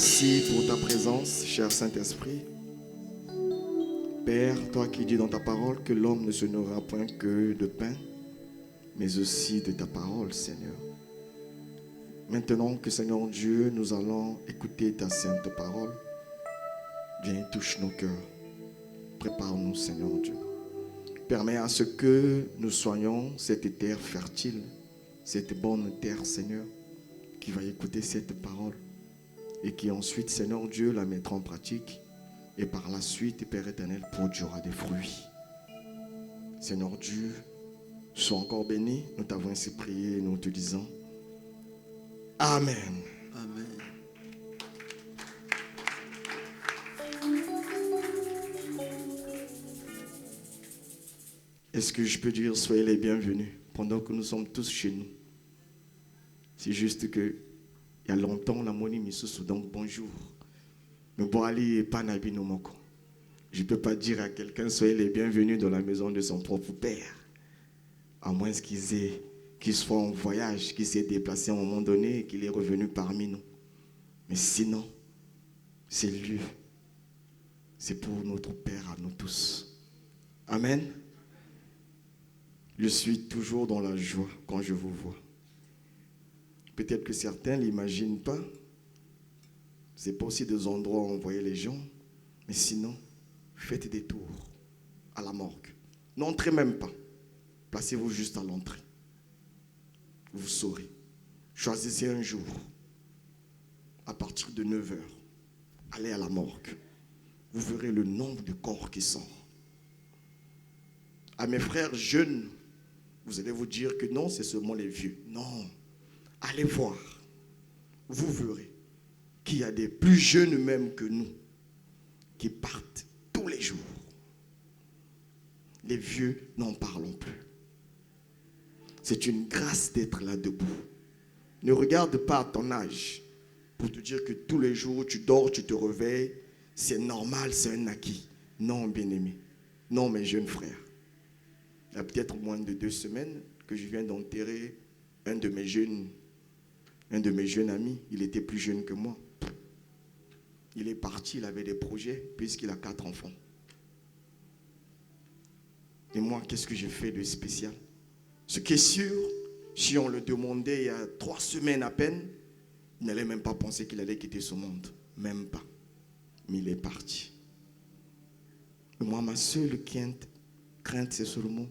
Merci pour ta présence, cher Saint-Esprit. Père, toi qui dis dans ta parole que l'homme ne se nourrira point que de pain, mais aussi de ta parole, Seigneur. Maintenant que, Seigneur Dieu, nous allons écouter ta sainte parole, viens, touche nos cœurs. Prépare-nous, Seigneur Dieu. Permets à ce que nous soyons cette terre fertile, cette bonne terre, Seigneur, qui va écouter cette parole et qui ensuite, Seigneur Dieu, la mettra en pratique et par la suite, Père éternel, produira des fruits. Seigneur Dieu, sois encore béni. Nous t'avons ainsi prié et nous te disons Amen. Amen. Est-ce que je peux dire soyez les bienvenus pendant que nous sommes tous chez nous? C'est juste que il y a longtemps la monnaie misusu, donc bonjour. Mais bon ali pas nabi no moko. Je ne peux pas dire à quelqu'un soyez les bienvenus dans la maison de son propre père. À moins qu'il soit en voyage, qu'il s'est déplacé à un moment donné et qu'il est revenu parmi nous. Mais sinon, c'est lui. C'est pour notre Père à nous tous. Amen. Je suis toujours dans la joie quand je vous vois. Peut-être que certains ne l'imaginent pas. Ce n'est pas aussi des endroits où on voyait les gens. Mais sinon, faites des tours à la morgue. N'entrez même pas. Placez-vous juste à l'entrée. Vous saurez. Choisissez un jour. À partir de 9h, allez à la morgue. Vous verrez le nombre de corps qui sort. À mes frères jeunes, vous allez vous dire que non, c'est seulement les vieux. Non. Allez voir. Vous verrez qu'il y a des plus jeunes même que nous qui partent tous les jours. Les vieux, n'en parlons plus. C'est une grâce d'être là debout. Ne regarde pas à ton âge pour te dire que tous les jours tu dors, tu te réveilles, c'est normal, c'est un acquis. Non, bien-aimé. Non, mes jeunes frères. Il y a peut-être moins de 2 semaines que je viens d'enterrer un de mes jeunes amis. Il était plus jeune que moi. Il est parti, il avait des projets puisqu'il a 4 enfants. Et moi, qu'est-ce que j'ai fait de spécial? Ce qui est sûr, si on le demandait il y a 3 semaines à peine, il n'allait même pas penser qu'il allait quitter ce monde. Même pas. Mais il est parti. Et moi, ma seule crainte, c'est seulement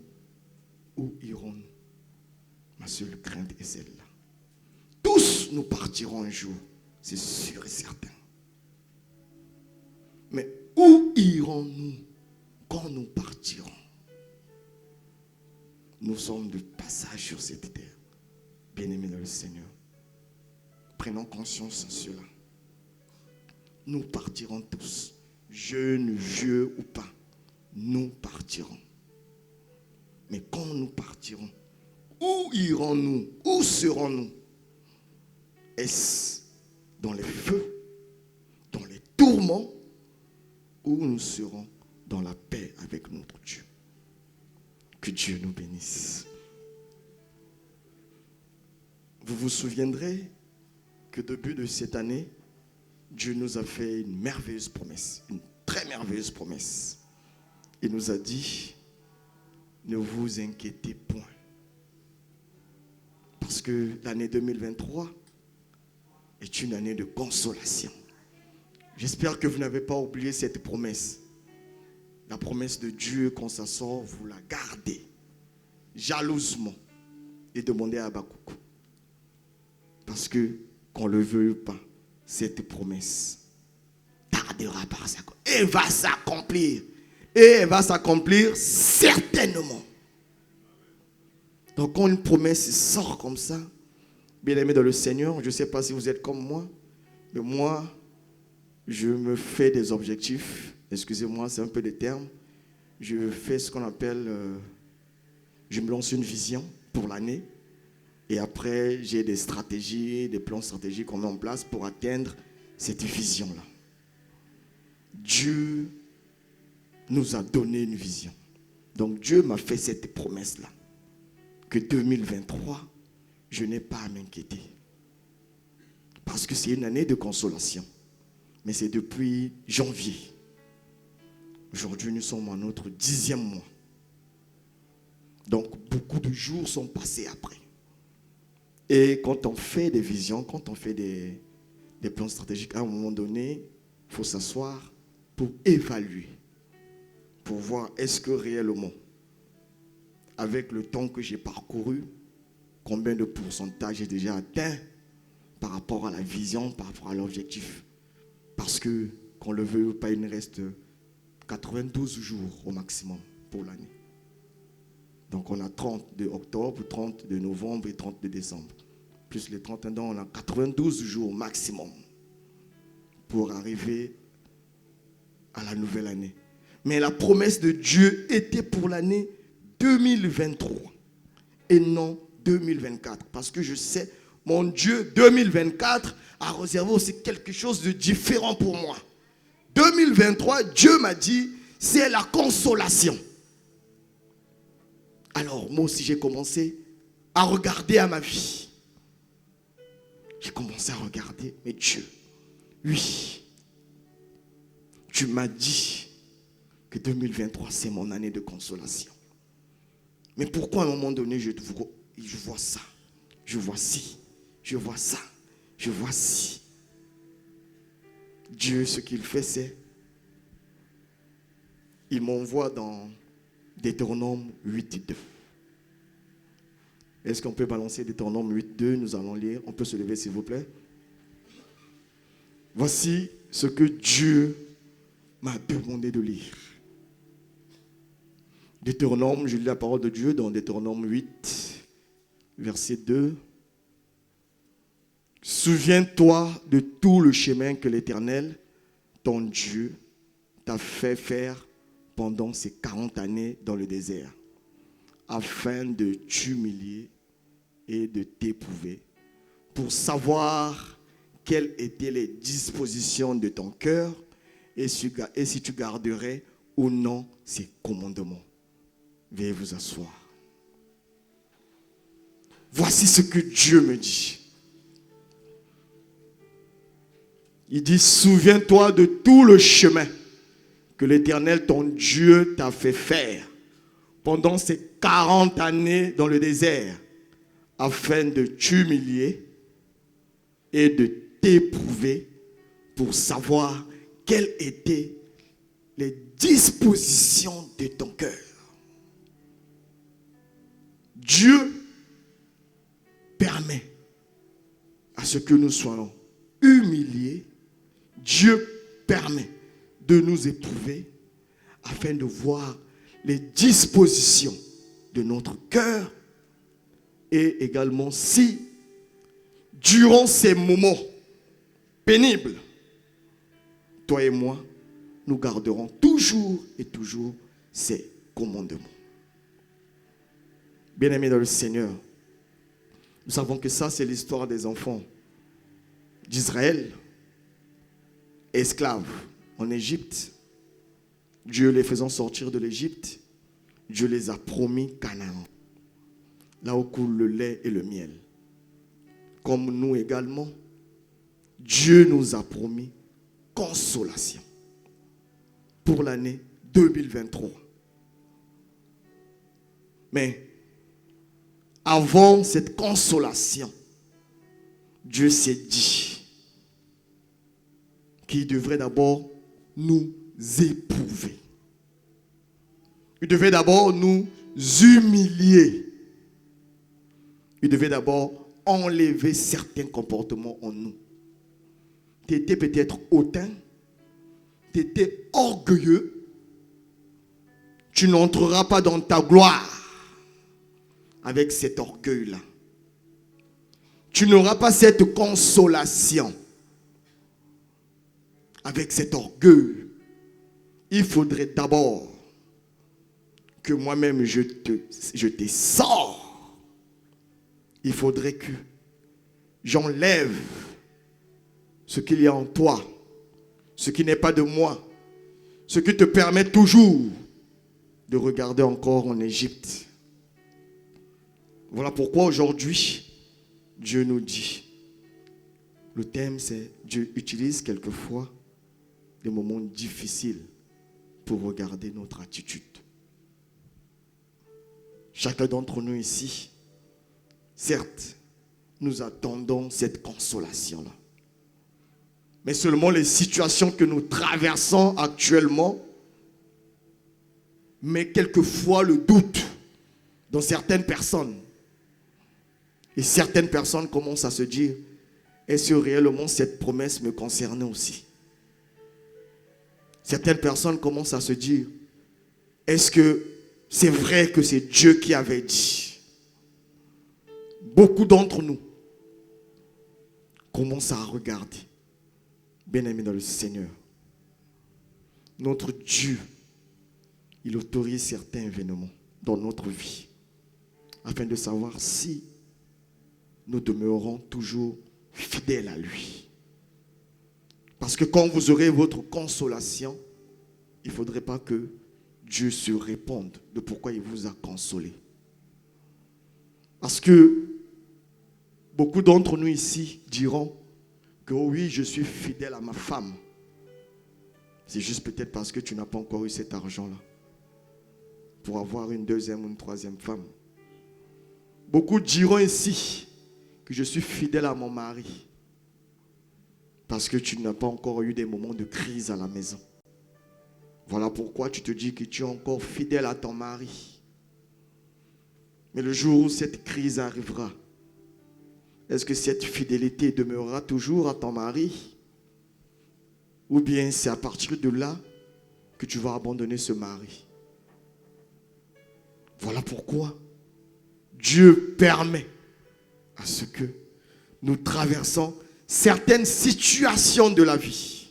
où irons-nous? Ma seule crainte est celle-là. Tous nous partirons un jour, c'est sûr et certain. Mais où irons-nous quand nous partirons? Nous sommes de passage sur cette terre. Bien-aimés dans le Seigneur, prenons conscience de cela. Nous partirons tous, jeunes, vieux ou pas. Nous partirons. Mais quand nous partirons, où irons-nous? Où serons-nous? Est-ce dans les feux, dans les tourments, ou nous serons dans la paix avec notre Dieu? Que Dieu nous bénisse. Vous vous souviendrez que début de cette année, Dieu nous a fait une merveilleuse promesse, une très merveilleuse promesse. Il nous a dit, ne vous inquiétez point. Parce que l'année 2023 est une année de consolation. J'espère que vous n'avez pas oublié cette promesse. La promesse de Dieu, quand ça sort, vous la gardez jalousement et demandez à Habakkuk. Parce que, qu'on ne le veuille pas, cette promesse tardera par sa et va s'accomplir. Et elle va s'accomplir certainement. Donc quand une promesse sort comme ça, bien aimé dans le Seigneur, je ne sais pas si vous êtes comme moi, mais moi, je me fais des objectifs. Excusez-moi, c'est un peu des termes. Je fais ce qu'on appelle, je me lance une vision pour l'année. Et après, j'ai des stratégies, des plans stratégiques qu'on met en place pour atteindre cette vision-là. Dieu nous a donné une vision. Donc Dieu m'a fait cette promesse-là. Que 2023, je n'ai pas à m'inquiéter. Parce que c'est une année de consolation. mais c'est depuis janvier. Aujourd'hui, nous sommes en notre 10e mois. Donc, beaucoup de jours sont passés après. Et quand on fait des visions, quand on fait des plans stratégiques, à un moment donné, il faut s'asseoir pour évaluer, pour voir est-ce que réellement, avec le temps que j'ai parcouru, combien de pourcentage j'ai déjà atteint par rapport à la vision, par rapport à l'objectif. Parce que, qu'on le veuille ou pas, il nous reste 92 jours au maximum pour l'année. Donc on a 30 de octobre, 30 de novembre et 30 de décembre. Plus les 31 ans, on a 92 jours maximum pour arriver à la nouvelle année. Mais la promesse de Dieu était pour l'année 2023 et non 2024. Parce que je sais, mon Dieu, 2024 a réservé aussi quelque chose de différent pour moi. 2023, Dieu m'a dit, c'est la consolation. Alors, moi aussi, j'ai commencé à regarder à ma vie. J'ai commencé à regarder, mais Dieu, oui, tu m'as dit que 2023, c'est mon année de consolation. Mais pourquoi à un moment donné, je vois ça, je vois ci, je vois ça, je vois ci. Dieu, ce qu'il fait, c'est, il m'envoie dans Deutéronome 8:2. Est-ce qu'on peut balancer Deutéronome 8:2? Nous allons lire. On peut se lever, s'il vous plaît. Voici ce que Dieu m'a demandé de lire. Deutéronome, je lis la parole de Dieu dans Deutéronome 8, verset 2. Souviens-toi de tout le chemin que l'Éternel, ton Dieu, t'a fait faire pendant ces 40 années dans le désert, afin de t'humilier et de t'éprouver, pour savoir quelles étaient les dispositions de ton cœur et si tu garderais ou non ces commandements. Veuillez vous asseoir. Voici ce que Dieu me dit. Il dit, souviens-toi de tout le chemin que l'Éternel, ton Dieu, t'a fait faire pendant ces 40 années dans le désert, afin de t'humilier et de t'éprouver pour savoir quelles étaient les dispositions de ton cœur. Dieu permet à ce que nous soyons humiliés. Dieu permet de nous éprouver afin de voir les dispositions de notre cœur et également si, durant ces moments pénibles, toi et moi, nous garderons toujours et toujours ces commandements. Bien-aimés dans le Seigneur, nous savons que ça, c'est l'histoire des enfants d'Israël, esclaves en Égypte. Dieu les faisant sortir de l'Égypte, Dieu les a promis Canaan, là où coule le lait et le miel. Comme nous également, Dieu nous a promis consolation pour l'année 2023. Mais avant cette consolation, Dieu s'est dit qu'il devrait d'abord nous éprouver. Il devait d'abord nous humilier. Il devait d'abord enlever certains comportements en nous. Tu étais peut-être hautain, tu étais orgueilleux. Tu n'entreras pas dans ta gloire avec cet orgueil-là. Tu n'auras pas cette consolation avec cet orgueil. Il faudrait d'abord que moi-même je te sors. Il faudrait que j'enlève ce qu'il y a en toi, ce qui n'est pas de moi, ce qui te permet toujours de regarder encore en Égypte. Voilà pourquoi aujourd'hui, Dieu nous dit, le thème c'est, Dieu utilise quelquefois des moments difficiles pour regarder notre attitude. Chacun d'entre nous ici, certes, nous attendons cette consolation-là. Mais seulement les situations que nous traversons actuellement mettent quelquefois le doute dans certaines personnes. Et certaines personnes commencent à se dire, est-ce que réellement cette promesse me concernait aussi? Certaines personnes commencent à se dire, est-ce que c'est vrai que c'est Dieu qui avait dit? Beaucoup d'entre nous commencent à regarder. Bien-aimés dans le Seigneur, notre Dieu, il autorise certains événements dans notre vie afin de savoir si nous demeurons toujours fidèles à lui. Parce que quand vous aurez votre consolation, il ne faudrait pas que Dieu se réponde de pourquoi il vous a consolé. Parce que beaucoup d'entre nous ici diront que oh oui, je suis fidèle à ma femme. C'est juste peut-être parce que tu n'as pas encore eu cet argent-là pour avoir une deuxième ou une troisième femme. Beaucoup diront ici que je suis fidèle à mon mari parce que tu n'as pas encore eu des moments de crise à la maison. Voilà pourquoi tu te dis que tu es encore fidèle à ton mari. Mais le jour où cette crise arrivera, est-ce que cette fidélité demeurera toujours à ton mari? Ou bien c'est à partir de là que tu vas abandonner ce mari? Voilà pourquoi Dieu permet à ce que nous traversons certaines situations de la vie.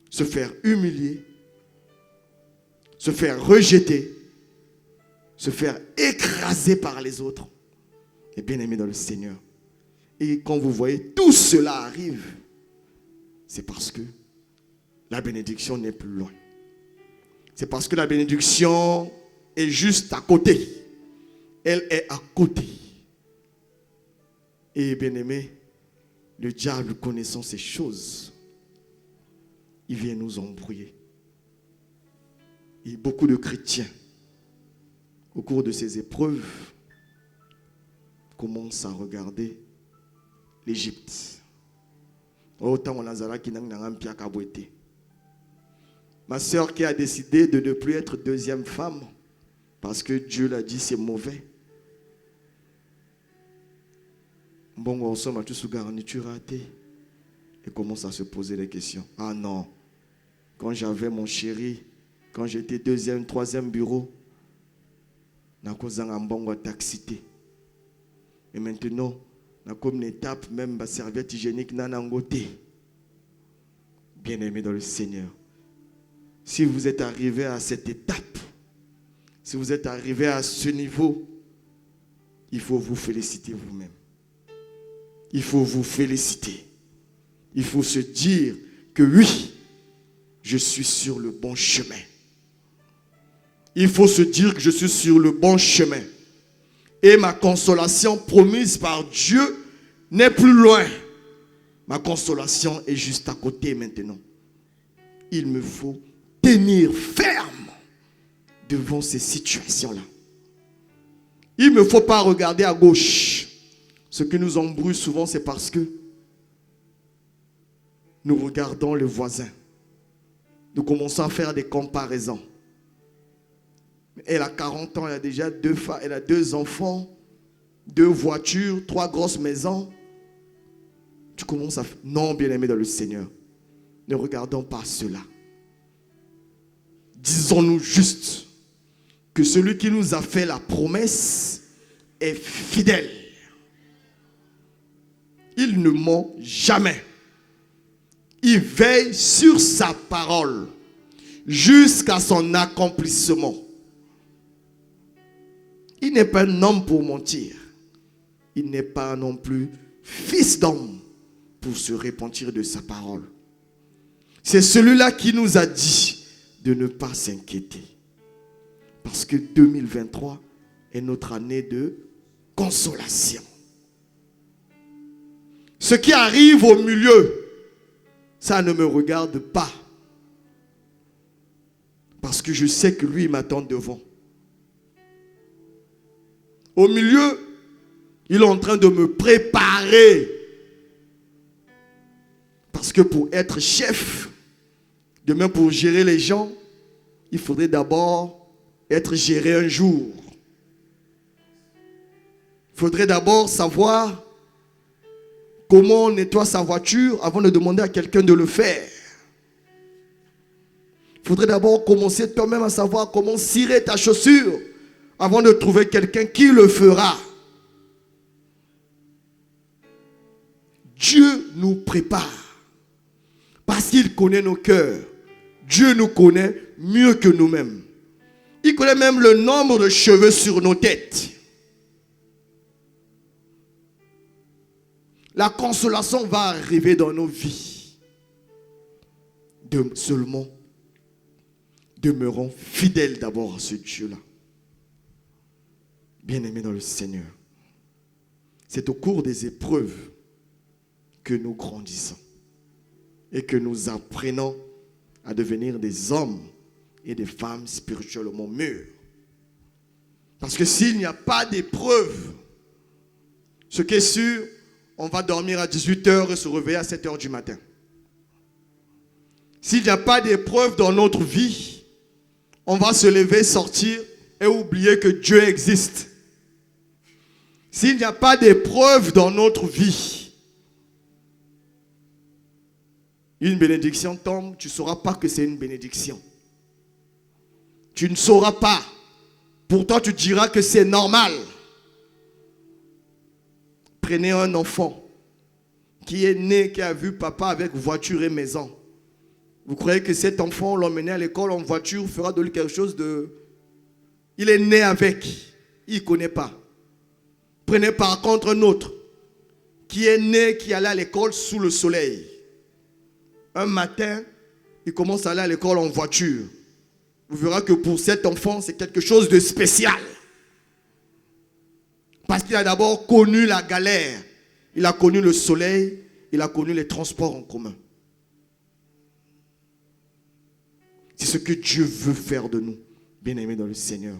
Se faire humilier, se faire rejeter, se faire écraser par les autres. Et bien aimé dans le Seigneur. Et quand vous voyez tout cela arrive, c'est parce que la bénédiction n'est plus loin. C'est parce que la bénédiction est juste à côté. Elle est à côté. Et bien aimé, le diable connaissant ces choses, il vient nous embrouiller. Et beaucoup de chrétiens, au cours de ces épreuves, commencent à regarder l'Égypte. Ma soeur qui a décidé de ne plus être deuxième femme parce que Dieu l'a dit c'est mauvais. Bon, on somme à tout sous garniture raté et commence à se poser des questions. Ah non, quand j'avais mon chéri, quand j'étais deuxième, troisième bureau, n'a causé un bon taxité. Et maintenant, comme une étape, même ma serviette hygiénique n'a n'angoté. Bien-aimé dans le Seigneur, si vous êtes arrivé à cette étape, si vous êtes arrivé à ce niveau, il faut vous féliciter vous-même. Il faut vous féliciter. Il faut se dire que oui, je suis sur le bon chemin. Il faut se dire que je suis sur le bon chemin. Et ma consolation promise par Dieu n'est plus loin. Ma consolation est juste à côté maintenant. Il me faut tenir ferme devant ces situations-là. Il ne me faut pas regarder à gauche. Ce qui nous embrouille souvent, c'est parce que nous regardons le voisin. Nous commençons à faire des comparaisons. Elle a 40 ans, elle a déjà elle a 2 enfants, 2 voitures, 3 grosses maisons. Tu commences à... Non, bien-aimé dans le Seigneur, ne regardons pas cela. Disons-nous juste que celui qui nous a fait la promesse est fidèle. Il ne ment jamais. Il veille sur sa parole jusqu'à son accomplissement. Il n'est pas un homme pour mentir. Il n'est pas non plus fils d'homme pour se repentir de sa parole. C'est celui-là qui nous a dit de ne pas s'inquiéter. Parce que 2023 est notre année de consolation. Ce qui arrive au milieu ça ne me regarde pas. Parce que je sais que lui, il m'attend devant. Au milieu, il est en train de me préparer. Parce que pour être chef, demain pour gérer les gens, il faudrait d'abord être géré un jour. Il faudrait d'abord savoir comment on nettoie sa voiture avant de demander à quelqu'un de le faire. Il faudrait d'abord commencer toi-même à savoir comment cirer ta chaussure avant de trouver quelqu'un qui le fera. Dieu nous prépare parce qu'il connaît nos cœurs. Dieu nous connaît mieux que nous-mêmes. Il connaît même le nombre de cheveux sur nos têtes. La consolation va arriver dans nos vies. Seulement, demeurons fidèles d'abord à ce Dieu-là. Bien-aimés dans le Seigneur, c'est au cours des épreuves que nous grandissons et que nous apprenons à devenir des hommes et des femmes spirituellement mûrs. Parce que s'il n'y a pas d'épreuve, ce qui est sûr, on va dormir à 18h et se réveiller à 7h du matin. S'il n'y a pas d'épreuve dans notre vie, on va se lever, sortir et oublier que Dieu existe. S'il n'y a pas d'épreuve dans notre vie, une bénédiction tombe, tu ne sauras pas que c'est une bénédiction. Tu ne sauras pas. Pourtant, tu diras que c'est normal. Prenez un enfant qui est né, qui a vu papa avec voiture et maison. Vous croyez que cet enfant, l'emmener à l'école en voiture, fera de lui quelque chose de... Il est né avec. Il ne connaît pas. Prenez par contre un autre qui est né, qui allait à l'école sous le soleil. Un matin, il commence à aller à l'école en voiture. Vous verrez que pour cet enfant, c'est quelque chose de spécial. Parce qu'il a d'abord connu la galère. Il a connu le soleil. Il a connu les transports en commun. C'est ce que Dieu veut faire de nous, bien-aimés dans le Seigneur.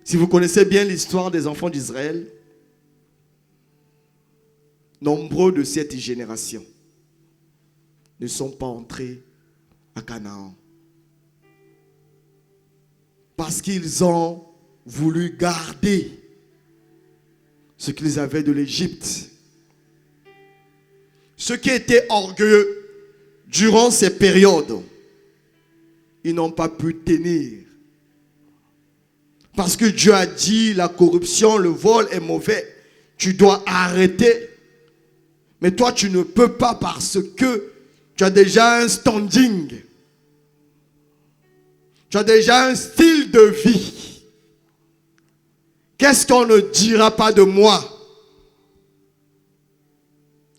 Si vous connaissez bien l'histoire des enfants d'Israël, nombreux de cette génération ne sont pas entrés à Canaan. Parce qu'ils ont voulu garder ce qu'ils avaient de l'Égypte. Ceux qui étaient orgueilleux durant ces périodes, ils n'ont pas pu tenir. Parce que Dieu a dit la corruption, le vol est mauvais. Tu dois arrêter. Mais toi, tu ne peux pas parce que tu as déjà un standing. Tu as déjà un style de vie. Qu'est-ce qu'on ne dira pas de moi?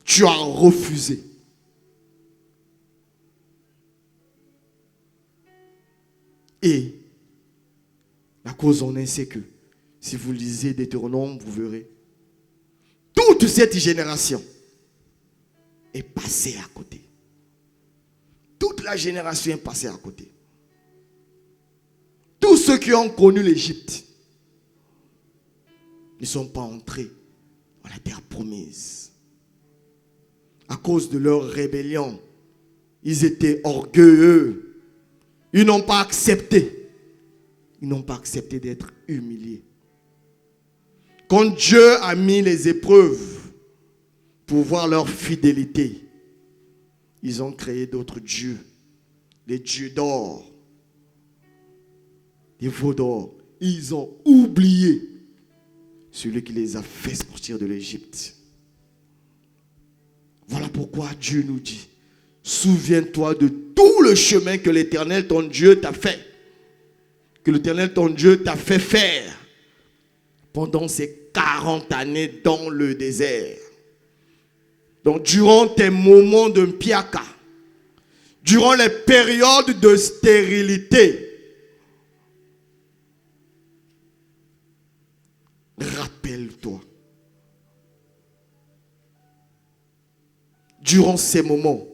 Tu as refusé. Et la cause en est, c'est que si vous lisez Deutéronome, vous verrez, toute cette génération est passée à côté. Toute la génération est passée à côté. Tous ceux qui ont connu l'Égypte ne sont pas entrés dans la terre promise. À cause de leur rébellion, ils étaient orgueilleux. Ils n'ont pas accepté. Ils n'ont pas accepté d'être humiliés. Quand Dieu a mis les épreuves pour voir leur fidélité, ils ont créé d'autres dieux. Les dieux d'or. Les veaux d'or. Ils ont oublié celui qui les a fait sortir de l'Égypte. Voilà pourquoi Dieu nous dit, souviens-toi de tout le chemin que l'Éternel, ton Dieu, t'a fait. Que l'Éternel, ton Dieu, t'a fait faire pendant ces 40 années dans le désert. Donc, durant tes moments de mpiaka, durant les périodes de stérilité, rappelle-toi. durant ces moments.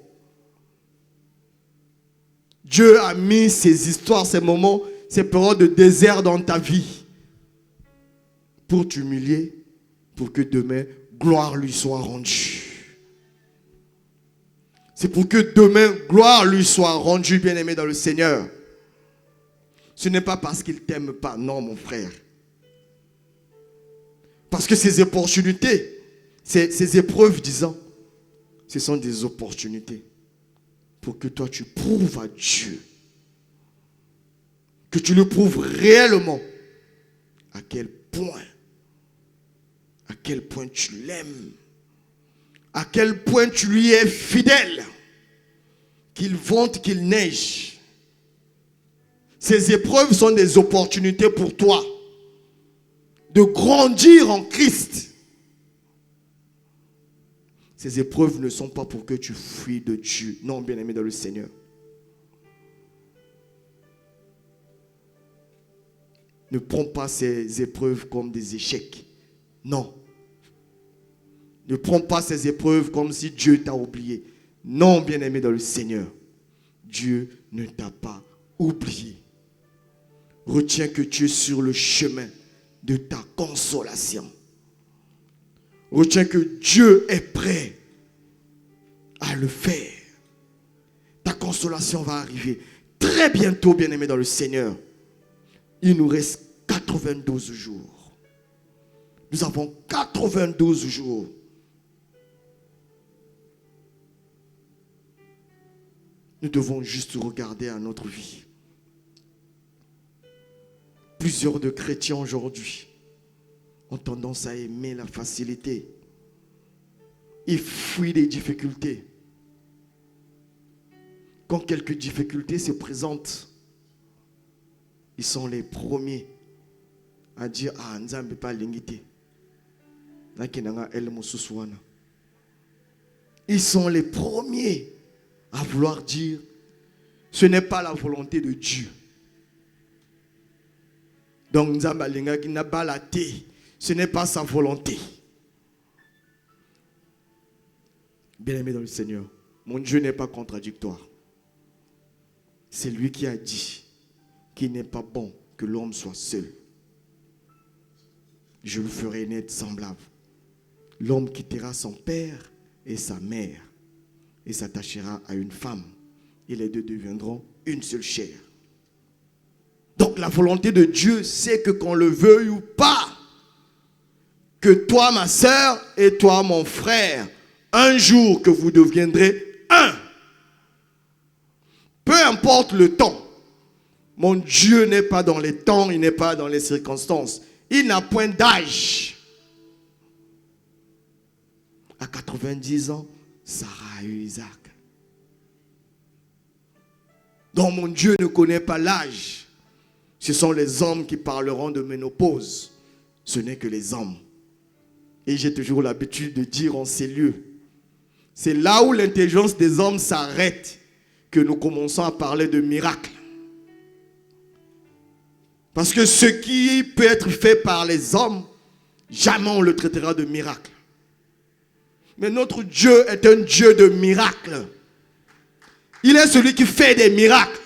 Dieu a mis ces histoires, ces moments, ces périodes de désert dans ta vie pour t'humilier, pour que demain, gloire lui soit rendue. C'est pour que demain, gloire lui soit rendue, bien-aimé dans le Seigneur. Ce n'est pas parce qu'il ne t'aime pas, non mon frère. Parce que ces opportunités, ces épreuves, disons, ce sont des opportunités pour que toi tu prouves à Dieu, que tu le prouves réellement à quel point tu l'aimes, à quel point tu lui es fidèle, qu'il vente, qu'il neige. Ces épreuves sont des opportunités pour toi de grandir en Christ. Ces épreuves ne sont pas pour que tu fuis de Dieu. Non, bien-aimé dans le Seigneur. Ne prends pas ces épreuves comme des échecs. Non. Ne prends pas ces épreuves comme si Dieu t'a oublié. Non, bien-aimé dans le Seigneur. Dieu ne t'a pas oublié. Retiens que tu es sur le chemin de ta consolation. Retiens que Dieu est prêt à le faire. Ta consolation va arriver très bientôt, bien-aimé dans le Seigneur. Il nous reste 92 jours. Nous avons 92 jours. Nous devons juste regarder à notre vie. Plusieurs de chrétiens aujourd'hui ont tendance à aimer la facilité. Ils fuient les difficultés. Quand quelques difficultés se présentent, ils sont les premiers à dire « Ah, Nzambe pas lingité. » Ils sont les premiers à vouloir dire « Ce n'est pas la volonté de Dieu. » Donc Nzambe lingaki n'a pas la thé. Ce n'est pas sa volonté. Bien-aimé dans le Seigneur, mon Dieu n'est pas contradictoire. C'est lui qui a dit qu'il n'est pas bon que l'homme soit seul. Je le ferai naître semblable. L'homme quittera son père et sa mère et s'attachera à une femme. Et les deux deviendront une seule chair. Donc la volonté de Dieu, c'est que qu'on le veuille ou pas, que toi, ma sœur, et toi, mon frère, un jour que vous deviendrez un. Peu importe le temps. Mon Dieu n'est pas dans les temps, il n'est pas dans les circonstances. Il n'a point d'âge. À 90 ans, Sarah a eu Isaac. Donc mon Dieu ne connaît pas l'âge. Ce sont les hommes qui parleront de ménopause. Ce n'est que les hommes. Et j'ai toujours l'habitude de dire en ces lieux, c'est là où l'intelligence des hommes s'arrête que nous commençons à parler de miracles. Parce que ce qui peut être fait par les hommes, jamais on le traitera de miracle. Mais notre Dieu est un Dieu de miracles. Il est celui qui fait des miracles.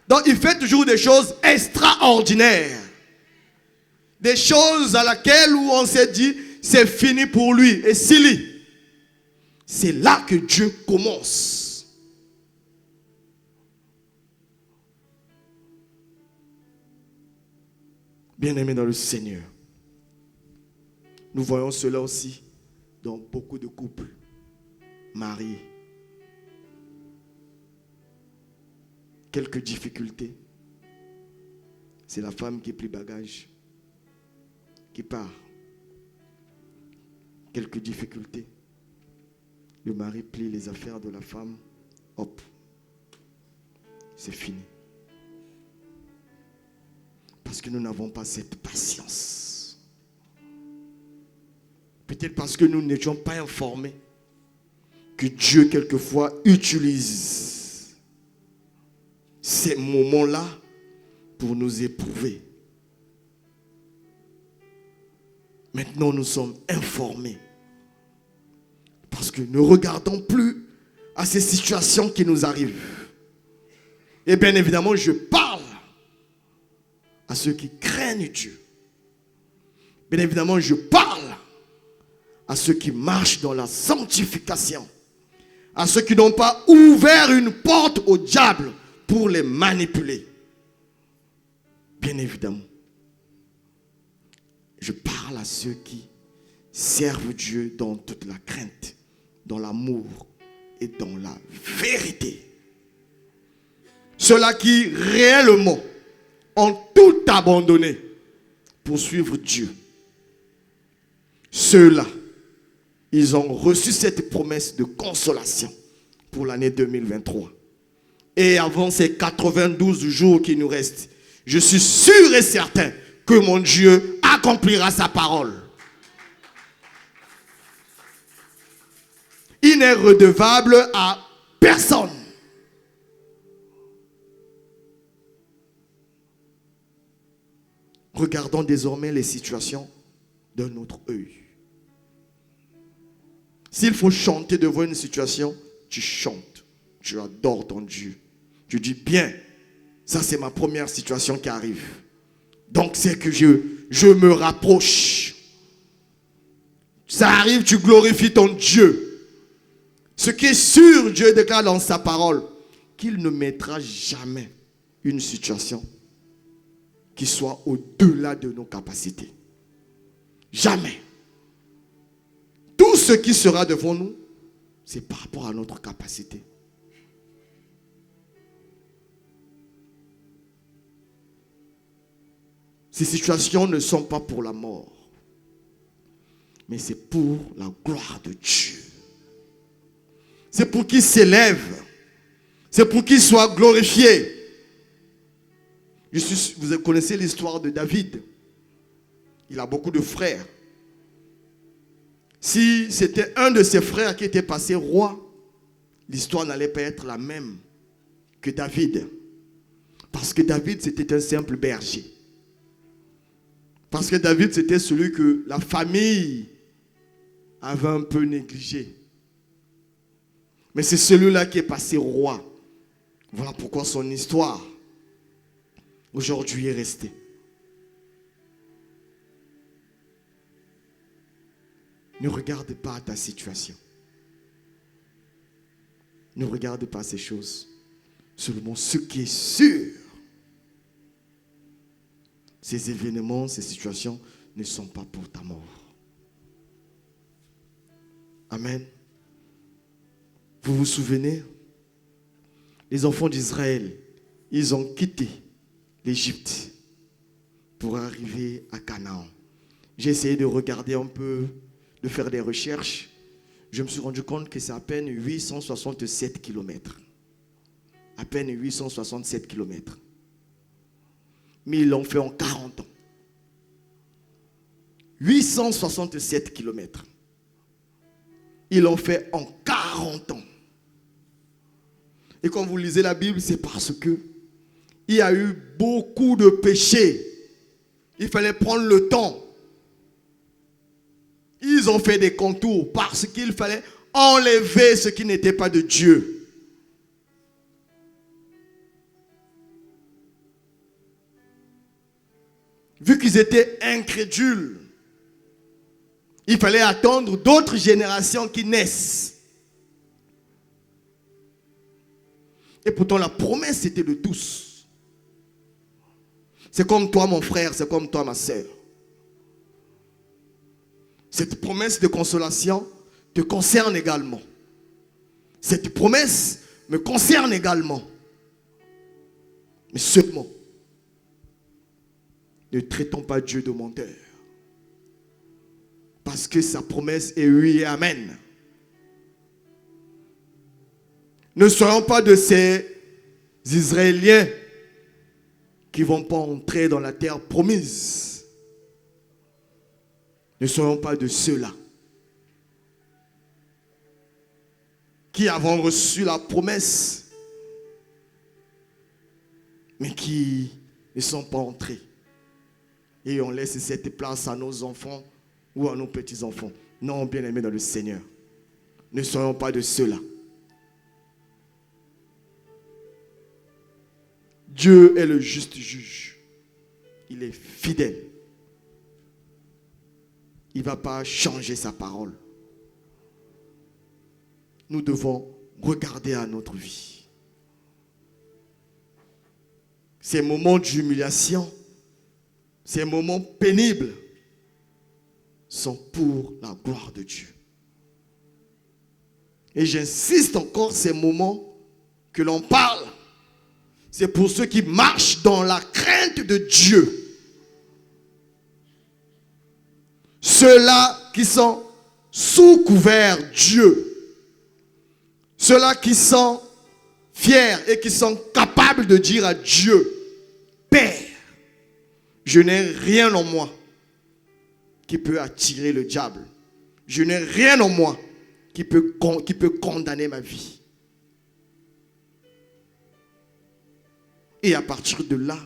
Donc il fait toujours des choses extraordinaires. Des choses à laquelle où on s'est dit, c'est fini pour lui. Et Sili, c'est là que Dieu commence. Bien-aimés dans le Seigneur, nous voyons cela aussi dans beaucoup de couples mariés. Quelques difficultés. C'est la femme qui plie bagage, qui part. Quelques difficultés. Le mari plie les affaires de la femme. Hop. C'est fini. Parce que nous n'avons pas cette patience. Peut-être parce que nous n'étions pas informés que Dieu quelquefois utilise ces moments-là pour nous éprouver. Maintenant, nous sommes informés. Parce que ne regardons plus à ces situations qui nous arrivent. Et bien évidemment, je parle à ceux qui craignent Dieu. Bien évidemment, je parle à ceux qui marchent dans la sanctification. À ceux qui n'ont pas ouvert une porte au diable pour les manipuler. Bien évidemment. Je parle à ceux qui servent Dieu dans toute la crainte, dans l'amour et dans la vérité. Ceux-là qui réellement ont tout abandonné pour suivre Dieu. Ceux-là, ils ont reçu cette promesse de consolation pour l'année 2023. Et avant ces 92 jours qui nous restent, je suis sûr et certain que mon Dieu accomplira sa parole. Il n'est redevable à personne. Regardons désormais les situations d'un autre œil. S'il faut chanter devant une situation, tu chantes. Tu adores ton Dieu. Tu dis bien, ça c'est ma première situation qui arrive. Donc c'est que je me rapproche. Ça arrive, tu glorifies ton Dieu. Ce qui est sûr, Dieu déclare dans sa parole qu'il ne mettra jamais une situation qui soit au-delà de nos capacités. Jamais. Tout ce qui sera devant nous, c'est par rapport à notre capacité. Ces situations ne sont pas pour la mort, mais c'est pour la gloire de Dieu. C'est pour qu'il s'élève. C'est pour qu'il soit glorifié. Vous connaissez l'histoire de David. Il a beaucoup de frères. Si c'était un de ses frères qui était passé roi, l'histoire n'allait pas être la même que David. Parce que David, c'était un simple berger. Parce que David, c'était celui que la famille avait un peu négligé. Mais c'est celui-là qui est passé roi. Voilà pourquoi son histoire, aujourd'hui, est restée. Ne regarde pas ta situation. Ne regarde pas ces choses. Seulement ce qui est sûr. Ces événements, ces situations ne sont pas pour ta mort. Amen. Vous vous souvenez? Les enfants d'Israël, ils ont quitté l'Égypte pour arriver à Canaan. J'ai essayé de regarder un peu, de faire des recherches. Je me suis rendu compte que c'est à peine 867 kilomètres. À peine 867 kilomètres. Mais ils l'ont fait en 40 ans. 867 kilomètres. Ils l'ont fait en 40 ans. Et quand vous lisez la Bible, c'est parce que il y a eu beaucoup de péchés. Il fallait prendre le temps. Ils ont fait des contours parce qu'il fallait enlever ce qui n'était pas de Dieu. Vu qu'ils étaient incrédules, il fallait attendre d'autres générations qui naissent. Et pourtant la promesse était de tous. C'est comme toi mon frère, c'est comme toi ma sœur. Cette promesse de consolation te concerne également. Cette promesse me concerne également. Mais seulement, ne traitons pas Dieu de menteur. Parce que sa promesse est oui et amen. Ne soyons pas de ces Israéliens qui ne vont pas entrer dans la terre promise. Ne soyons pas de ceux-là qui avons reçu la promesse, mais qui ne sont pas entrés. Et on laisse cette place à nos enfants ou à nos petits-enfants. Non, bien-aimés dans le Seigneur. Ne soyons pas de ceux-là. Dieu est le juste juge. Il est fidèle. Il ne va pas changer sa parole. Nous devons regarder à notre vie. Ces moments d'humiliation, ces moments pénibles sont pour la gloire de Dieu. Et j'insiste encore, ces moments que l'on parle, c'est pour ceux qui marchent dans la crainte de Dieu. Ceux-là qui sont sous couvert Dieu. Ceux-là qui sont fiers et qui sont capables de dire à Dieu, Père, je n'ai rien en moi qui peut attirer le diable. Je n'ai rien en moi qui peut condamner ma vie. Et à partir de là,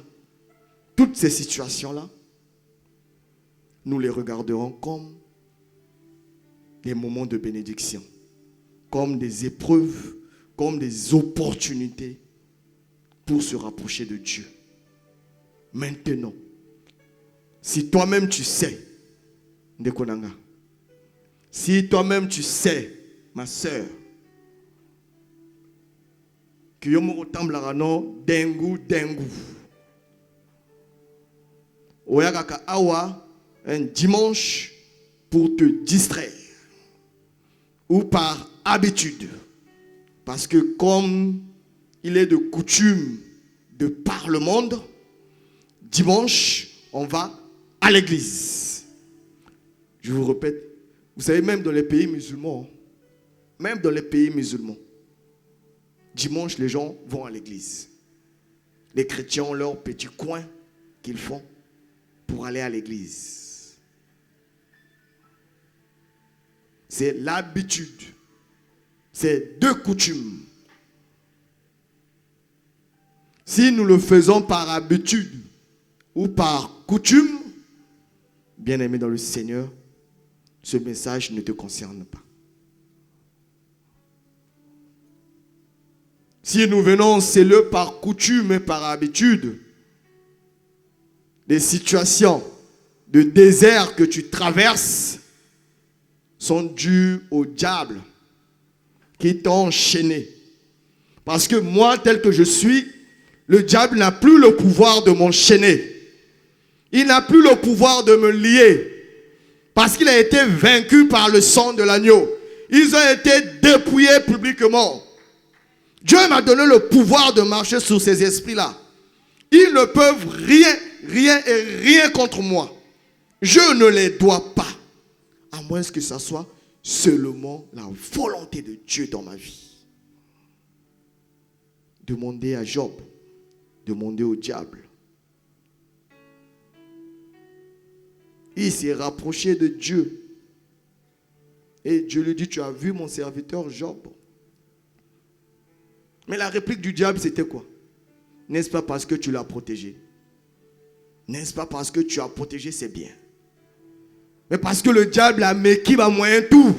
toutes ces situations-là, nous les regarderons comme des moments de bénédiction, comme des épreuves, comme des opportunités pour se rapprocher de Dieu. Maintenant, si toi-même tu sais, Ndekonanga, si toi-même tu sais, ma soeur, que yomo otambla no dengu, oyakaka awa un dimanche pour te distraire ou par habitude, parce que comme il est de coutume de par le monde, dimanche on va à l'église. Je vous répète, vous savez, même dans les pays musulmans, dimanche les gens vont à l'église. Les chrétiens ont leur petit coin qu'ils font pour aller à l'église. C'est l'habitude. C'est deux coutumes. Si nous le faisons par habitude ou par coutume, bien-aimé dans le Seigneur, ce message ne te concerne pas. Si nous venons cela par coutume et par habitude, les situations de désert que tu traverses sont dues au diable qui t'a enchaîné. Parce que moi, tel que je suis, le diable n'a plus le pouvoir de m'enchaîner. Il n'a plus le pouvoir de me lier. Parce qu'il a été vaincu par le sang de l'agneau. Ils ont été dépouillés publiquement. Dieu m'a donné le pouvoir de marcher sur ces esprits-là. Ils ne peuvent rien contre moi. Je ne les dois pas. À moins que ce soit seulement la volonté de Dieu dans ma vie. Demandez à Job. Demandez au diable. Il s'est rapproché de Dieu. Et Dieu lui dit, tu as vu mon serviteur Job? Mais la réplique du diable, c'était quoi? N'est-ce pas parce que tu l'as protégé? N'est-ce pas parce que tu as protégé ses biens? Mais parce que le diable a mis qui va moyen tout.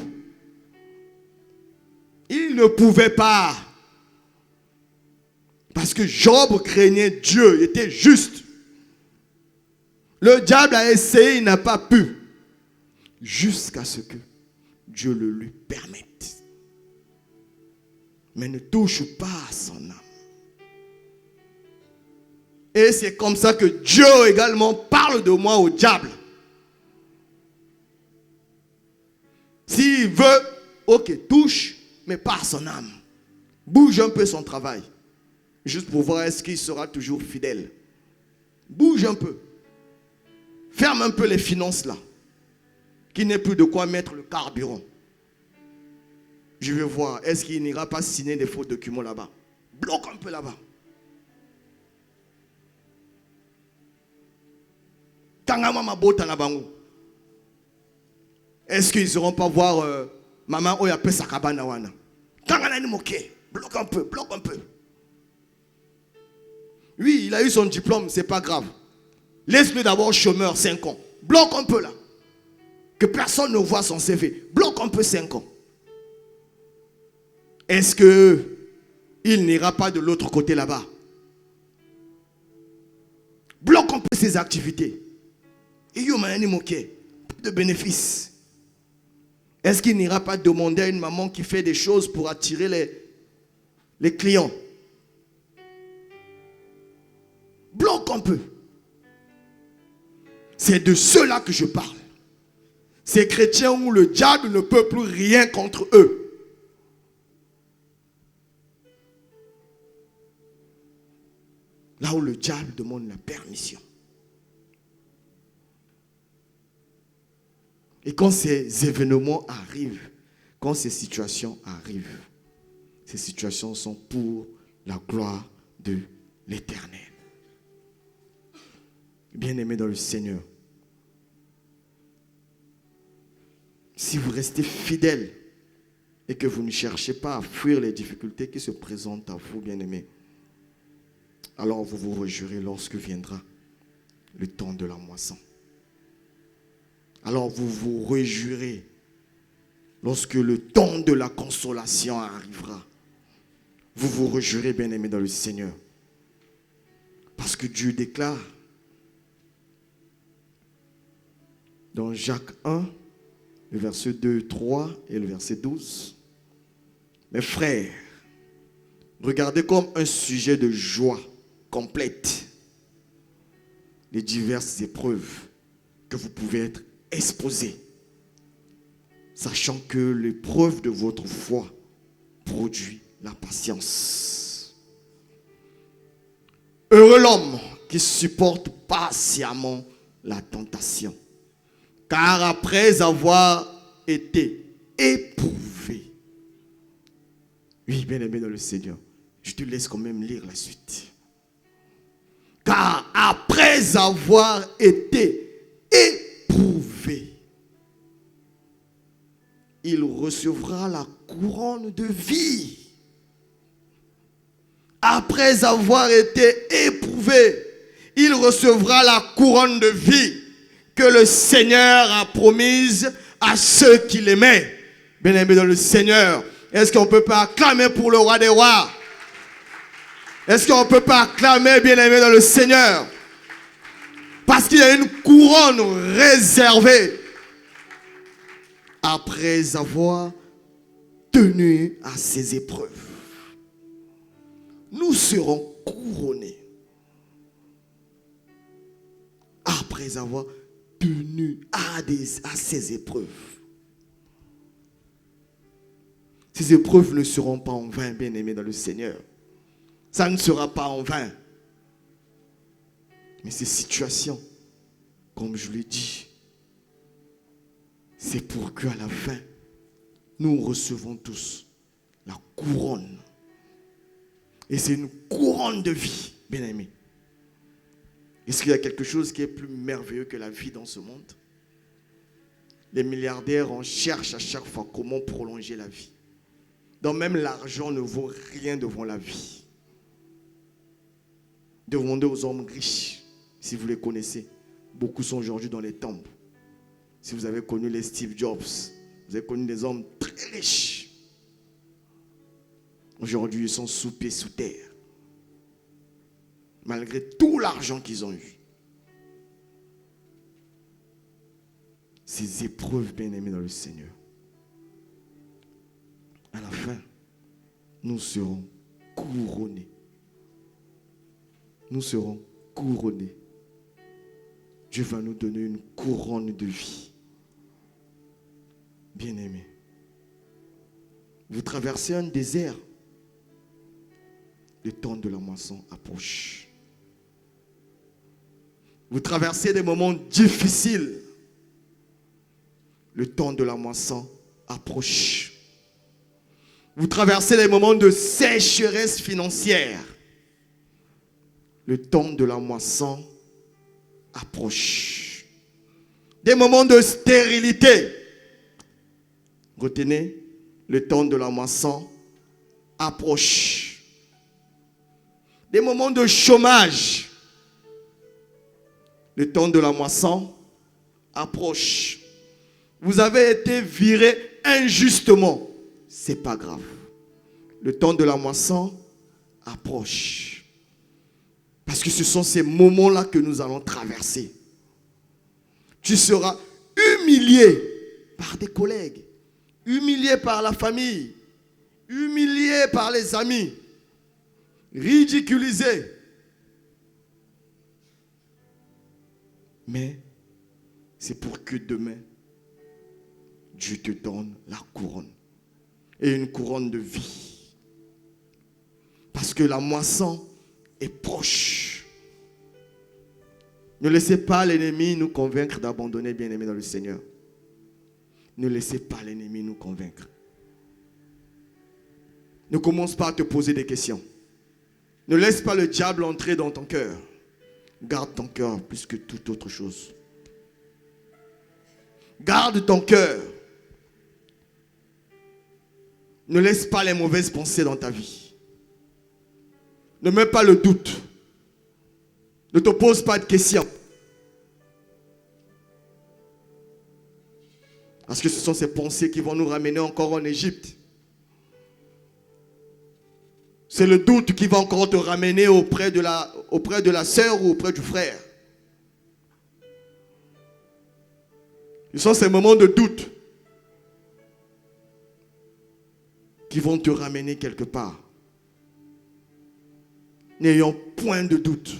Il ne pouvait pas. Parce que Job craignait Dieu, il était juste. Le diable a essayé, il n'a pas pu. Jusqu'à ce que Dieu le lui permette. Mais ne touche pas à son âme. Et c'est comme ça que Dieu également parle de moi au diable. S'il veut, ok, touche, mais pas à son âme. Bouge un peu son travail. Juste pour voir est-ce qu'il sera toujours fidèle. Bouge un peu. Ferme un peu les finances là. Qu'il n'ait plus de quoi mettre le carburant. Je vais voir, est-ce qu'il n'ira pas signer des faux documents là-bas? Bloque un peu là-bas. Est-ce qu'ils n'iront pas voir maman Oya Pesakabana wana? Bloque un peu, bloque un peu. Oui, il a eu son diplôme, c'est pas grave. Laisse-le d'abord chômeur 5 ans. Bloque un peu là. Que personne ne voit son CV. Bloque un peu 5 ans. est-ce qu'il n'ira pas de l'autre côté là-bas? Bloque un peu ses activités. Et il m'a moqué. Peu de bénéfices. Est-ce qu'il n'ira pas demander à une maman qui fait des choses pour attirer les clients? Bloque un peu. C'est de ceux-là que je parle. Ces chrétiens où le diable ne peut plus rien contre eux. Là où le diable demande la permission. Et quand ces événements arrivent, quand ces situations arrivent, ces situations sont pour la gloire de l'Éternel. Bien-aimés dans le Seigneur, si vous restez fidèles et que vous ne cherchez pas à fuir les difficultés qui se présentent à vous, bien-aimés, alors vous vous réjouirez lorsque viendra le temps de la moisson. Alors vous vous réjouirez lorsque le temps de la consolation arrivera. Vous vous réjouirez, bien-aimés dans le Seigneur. Parce que Dieu déclare dans Jacques 1, le verset 2, 3 et le verset 12. Mes frères, regardez comme un sujet de joie complète les diverses épreuves que vous pouvez être exposés, sachant que l'épreuve de votre foi produit la patience. Heureux l'homme qui supporte patiemment la tentation, car après avoir été éprouvé, oui, bien-aimé dans le Seigneur, je te laisse quand même lire la suite. Car après avoir été éprouvé, il recevra la couronne de vie. Après avoir été éprouvé, il recevra la couronne de vie que le Seigneur a promise à ceux qui l'aimaient. Bien-aimés dans le Seigneur, est-ce qu'on ne peut pas acclamer pour le roi des rois? Est-ce qu'on ne peut pas acclamer, bien-aimés dans le Seigneur? Parce qu'il y a une couronne réservée après avoir tenu à ces épreuves. Nous serons couronnés après avoir tenu à ces épreuves. Ces épreuves ne seront pas en vain, bien-aimés dans le Seigneur. Ça ne sera pas en vain. Mais ces situations, comme je l'ai dit, c'est pour qu'à la fin, nous recevons tous la couronne. Et c'est une couronne de vie, bien-aimés. Est-ce qu'il y a quelque chose qui est plus merveilleux que la vie dans ce monde? Les milliardaires en cherchent à chaque fois comment prolonger la vie. Donc même l'argent ne vaut rien devant la vie. Demandez aux hommes riches, si vous les connaissez. Beaucoup sont aujourd'hui dans les tombes. Si vous avez connu les Steve Jobs, vous avez connu des hommes très riches. Aujourd'hui, ils sont sous pied, sous terre. Malgré tout l'argent qu'ils ont eu. Ces épreuves, bien-aimées dans le Seigneur. À la fin, nous serons couronnés. Nous serons couronnés. Dieu va nous donner une couronne de vie. Bien-aimés, vous traversez un désert. Le temps de la moisson approche. Vous traversez des moments difficiles. Le temps de la moisson approche. Vous traversez des moments de sécheresse financière. Le temps de la moisson approche. Des moments de stérilité. Retenez, le temps de la moisson approche. Des moments de chômage. Le temps de la moisson approche. Vous avez été viré injustement. C'est pas grave. le temps de la moisson approche. Parce que ce sont ces moments-là que nous allons traverser. Tu seras humilié par des collègues, humilié par la famille, humilié par les amis, ridiculisé. Mais c'est pour que demain, Dieu te donne la couronne. Et une couronne de vie. Parce que la moisson est proche. Ne laissez pas l'ennemi nous convaincre d'abandonner, bien-aimés dans le Seigneur. Ne laissez pas l'ennemi nous convaincre. Ne commence pas à te poser des questions. Ne laisse pas le diable entrer dans ton cœur. Garde ton cœur plus que toute autre chose. Garde ton cœur. Ne laisse pas les mauvaises pensées dans ta vie. Ne mets pas le doute. Ne te pose pas de questions. Parce que ce sont ces pensées qui vont nous ramener encore en Égypte. C'est le doute qui va encore te ramener auprès de la sœur ou auprès du frère. Ce sont ces moments de doute qui vont te ramener quelque part. N'ayons point de doute.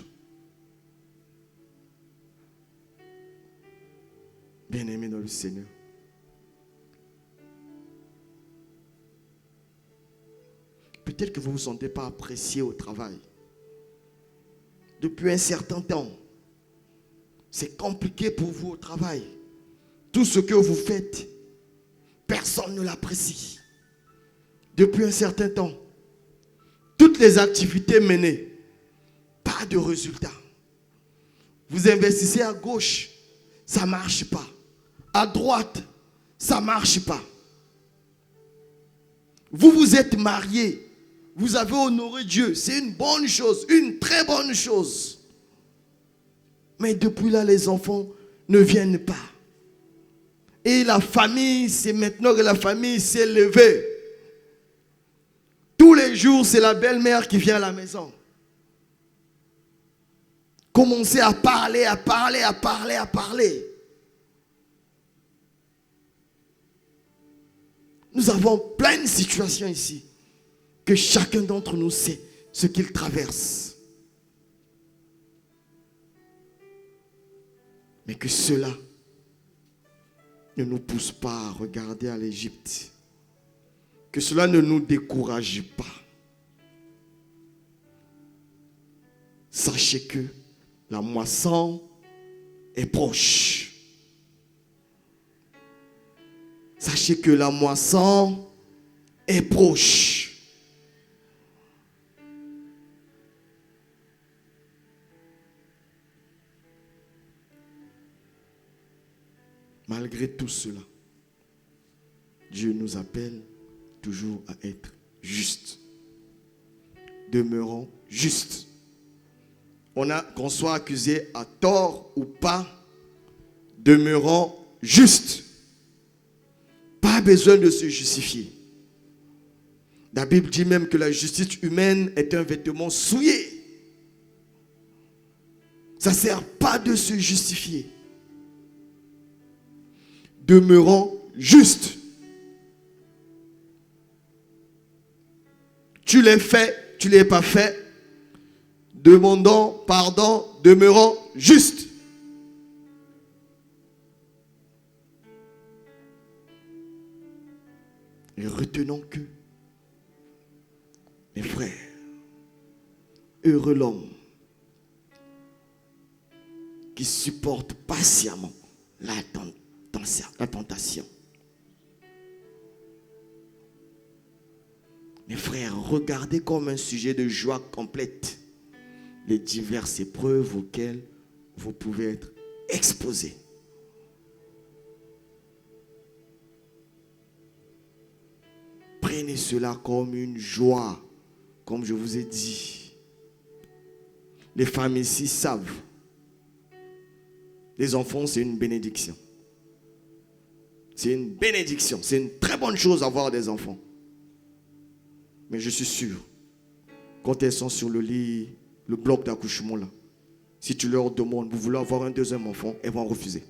Bien-aimés dans le Seigneur. Peut-être que vous ne vous sentez pas apprécié au travail. Depuis un certain temps, c'est compliqué pour vous au travail. Tout ce que vous faites, personne ne l'apprécie. Depuis un certain temps, toutes les activités menées, pas de résultat. Vous investissez à gauche, ça ne marche pas. À droite, ça ne marche pas. Vous vous êtes mariés. Vous avez honoré Dieu. C'est une bonne chose, une très bonne chose. Mais depuis là, les enfants ne viennent pas. Et la famille, c'est maintenant que la famille s'est levée. Tous les jours, c'est la belle-mère qui vient à la maison. Commencez à parler, à parler, à parler, à parler. Nous avons plein de situations ici que chacun d'entre nous sait ce qu'il traverse. Mais que cela ne nous pousse pas à regarder à l'Égypte. Que cela ne nous décourage pas. Sachez que la moisson est proche. Sachez que la moisson est proche. Malgré tout cela, Dieu nous appelle toujours à être justes. Demeurons justes. Qu'on soit accusé à tort ou pas, demeurons justes. Pas besoin de se justifier. La Bible dit même que la justice humaine est un vêtement souillé. Ça ne sert pas de se justifier. Demeurons justes. Tu l'as fait, tu ne l'as pas fait. Demandons pardon, demeurons justes. Et retenons que, mes frères, heureux l'homme qui supporte patiemment la tentation. Mes frères, regardez comme un sujet de joie complète les diverses épreuves auxquelles vous pouvez être exposés. Prenez cela comme une joie, comme je vous ai dit. Les femmes ici savent. Les enfants, c'est une bénédiction. C'est une bénédiction. C'est une très bonne chose d'avoir des enfants. Mais je suis sûr, quand elles sont sur le lit, le bloc d'accouchement là, si tu leur demandes, vous voulez avoir un deuxième enfant, elles vont refuser.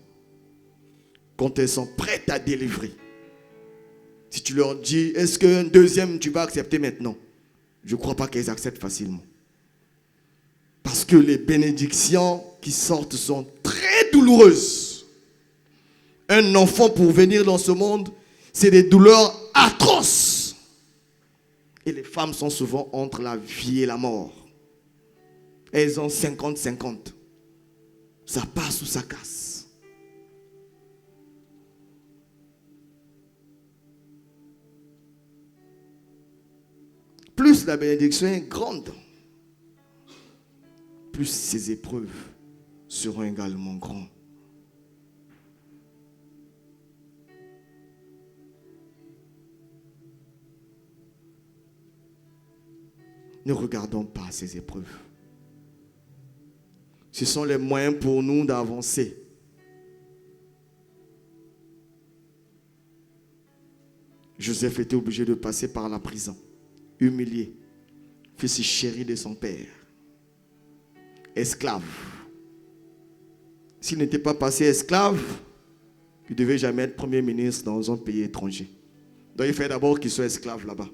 Quand elles sont prêtes à délivrer, si tu leur dis, est-ce qu'un deuxième tu vas accepter maintenant? Je ne crois pas qu'elles acceptent facilement. Parce que les bénédictions qui sortent sont très douloureuses. Un enfant pour venir dans ce monde, c'est des douleurs atroces. Et les femmes sont souvent entre la vie et la mort. Elles ont 50-50. Ça passe ou ça casse. Plus la bénédiction est grande, plus ces épreuves seront également grandes. Ne regardons pas ces épreuves. Ce sont les moyens pour nous d'avancer. Joseph était obligé de passer par la prison, humilié, fils chéri de son père, esclave. S'il n'était pas passé esclave, il ne devait jamais être premier ministre dans un pays étranger. Donc il fait d'abord qu'il soit esclave là-bas,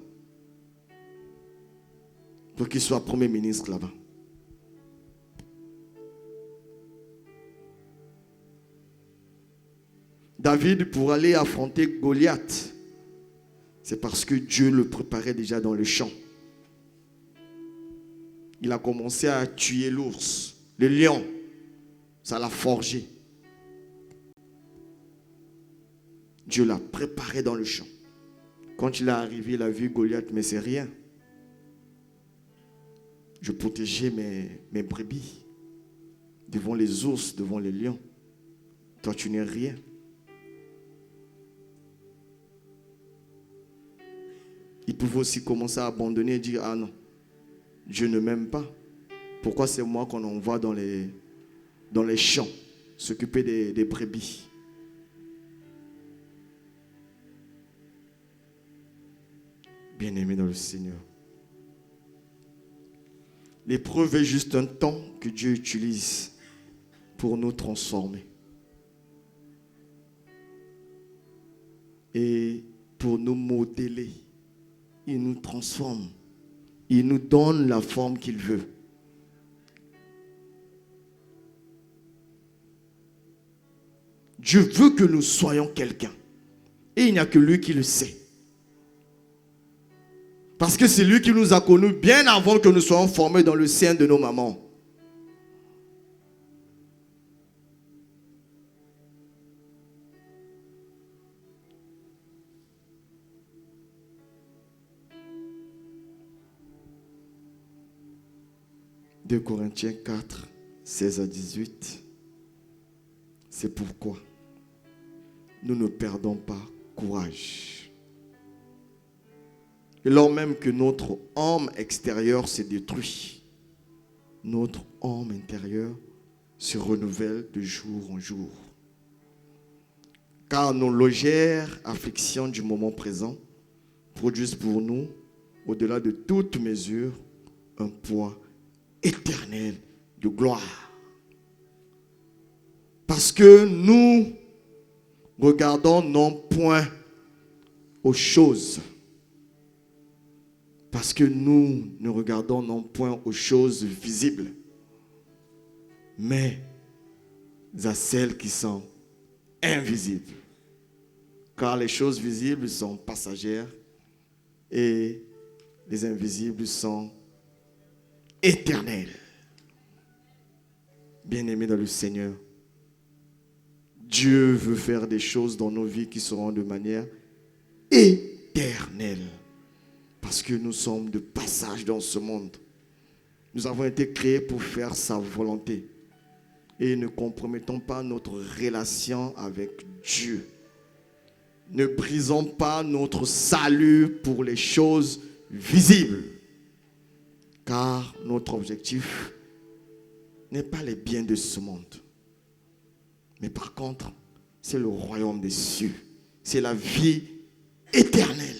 pour qu'il soit premier ministre là-bas. David, pour aller affronter Goliath, c'est parce que Dieu le préparait déjà dans le champ. Il a commencé à tuer l'ours, le lion. Ça l'a forgé. Dieu l'a préparé dans le champ. Quand il est arrivé, il a vu Goliath, mais c'est rien. Je protégeais mes brebis devant les ours, devant les lions. Toi, tu n'es rien. Il pouvait aussi commencer à abandonner et dire, ah non, Dieu ne m'aime pas. Pourquoi c'est moi qu'on envoie dans les champs, s'occuper des brebis? Bien-aimés dans le Seigneur, l'épreuve est juste un temps que Dieu utilise pour nous transformer et pour nous modeler. Il nous transforme. Il nous donne la forme qu'il veut. Dieu veut que nous soyons quelqu'un. Et il n'y a que lui qui le sait. Parce que c'est lui qui nous a connus bien avant que nous soyons formés dans le sein de nos mamans. De Corinthiens 4, 16 à 18. C'est pourquoi nous ne perdons pas courage. Et lors même que notre homme extérieur se détruit, notre homme intérieur se renouvelle de jour en jour. Car nos légères afflictions du moment présent produisent pour nous, au-delà de toute mesure, un poids éternel de gloire. Parce que nous regardons non point aux choses. Parce que nous ne regardons non point aux choses visibles, mais à celles qui sont invisibles. Car les choses visibles sont passagères et les invisibles sont éternel. Bien-aimés dans le Seigneur, Dieu veut faire des choses dans nos vies qui seront de manière éternelle. Parce que nous sommes de passage dans ce monde. Nous avons été créés pour faire sa volonté. Et ne compromettons pas notre relation avec Dieu. Ne brisons pas notre salut pour les choses visibles. Car notre objectif n'est pas les biens de ce monde. Mais par contre, c'est le royaume des cieux. C'est la vie éternelle.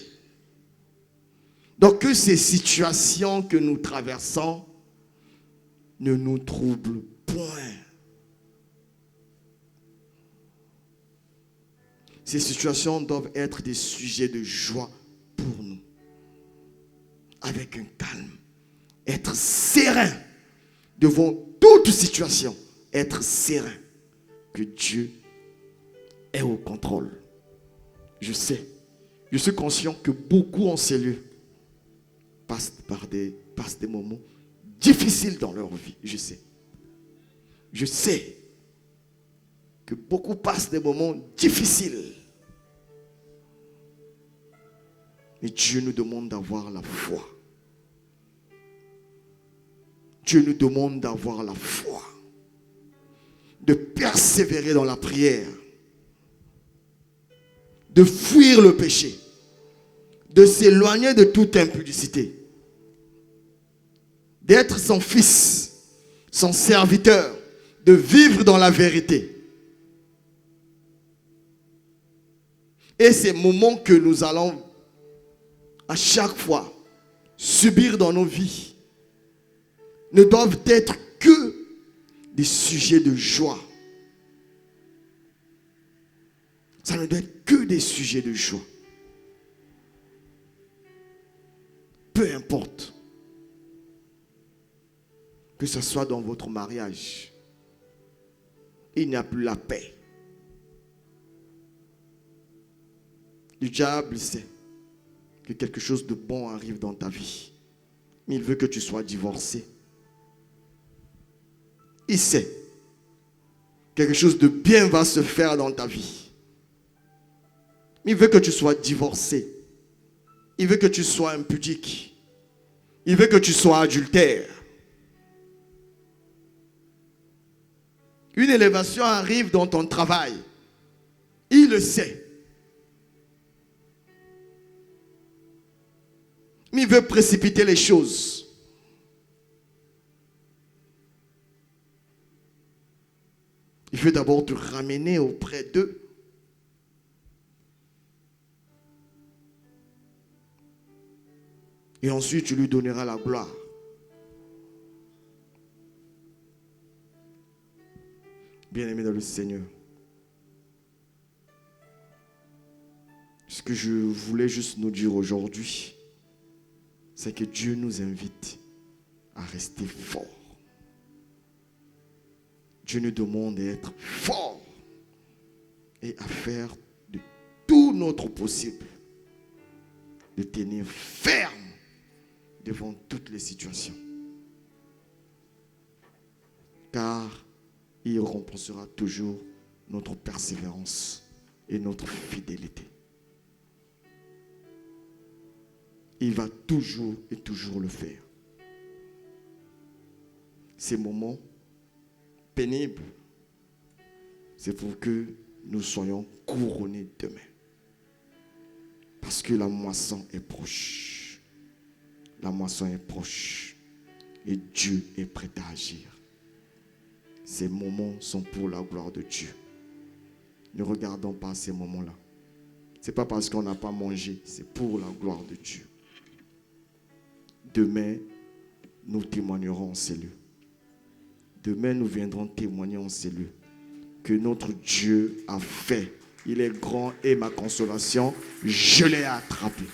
Donc, que ces situations que nous traversons ne nous troublent point. Ces situations doivent être des sujets de joie pour nous. Avec un calme. Être serein devant toute situation. Être serein que Dieu est au contrôle. Je sais. Je suis conscient que beaucoup en ces lieux passent des moments difficiles dans leur vie. Je sais. Je sais que beaucoup passent des moments difficiles. Mais Dieu nous demande d'avoir la foi. Dieu nous demande d'avoir la foi. De persévérer dans la prière. De fuir le péché. De s'éloigner de toute impudicité. D'être son fils, son serviteur. De vivre dans la vérité. Et ces moments que nous allons à chaque fois subir dans nos vies ne doivent être que des sujets de joie. Ça ne doit être que des sujets de joie. Peu importe. Que ce soit dans votre mariage, il n'y a plus la paix. Le diable sait que quelque chose de bon arrive dans ta vie. Mais il veut que tu sois divorcé. Il sait que quelque chose de bien va se faire dans ta vie. Mais il veut que tu sois divorcé. Il veut que tu sois impudique. Il veut que tu sois adultère. Une élévation arrive dans ton travail. Il le sait. Mais il veut précipiter les choses. Il veut d'abord te ramener auprès d'eux. Et ensuite, tu lui donneras la gloire. Bien-aimé dans le Seigneur. Ce que je voulais juste nous dire aujourd'hui, c'est que Dieu nous invite à rester forts. Dieu nous demande d'être forts et à faire de tout notre possible, de tenir ferme devant toutes les situations. Car il récompensera toujours notre persévérance et notre fidélité. Il va toujours et toujours le faire. Ces moments pénibles, c'est pour que nous soyons couronnés demain. Parce que la moisson est proche. La moisson est proche. Et Dieu est prêt à agir. Ces moments sont pour la gloire de Dieu. Ne regardons pas ces moments-là. Ce n'est pas parce qu'on n'a pas mangé, c'est pour la gloire de Dieu. Demain, nous témoignerons en ces lieux. Demain, nous viendrons témoigner en ces lieux que notre Dieu a fait. Il est grand et ma consolation, je l'ai attrapé.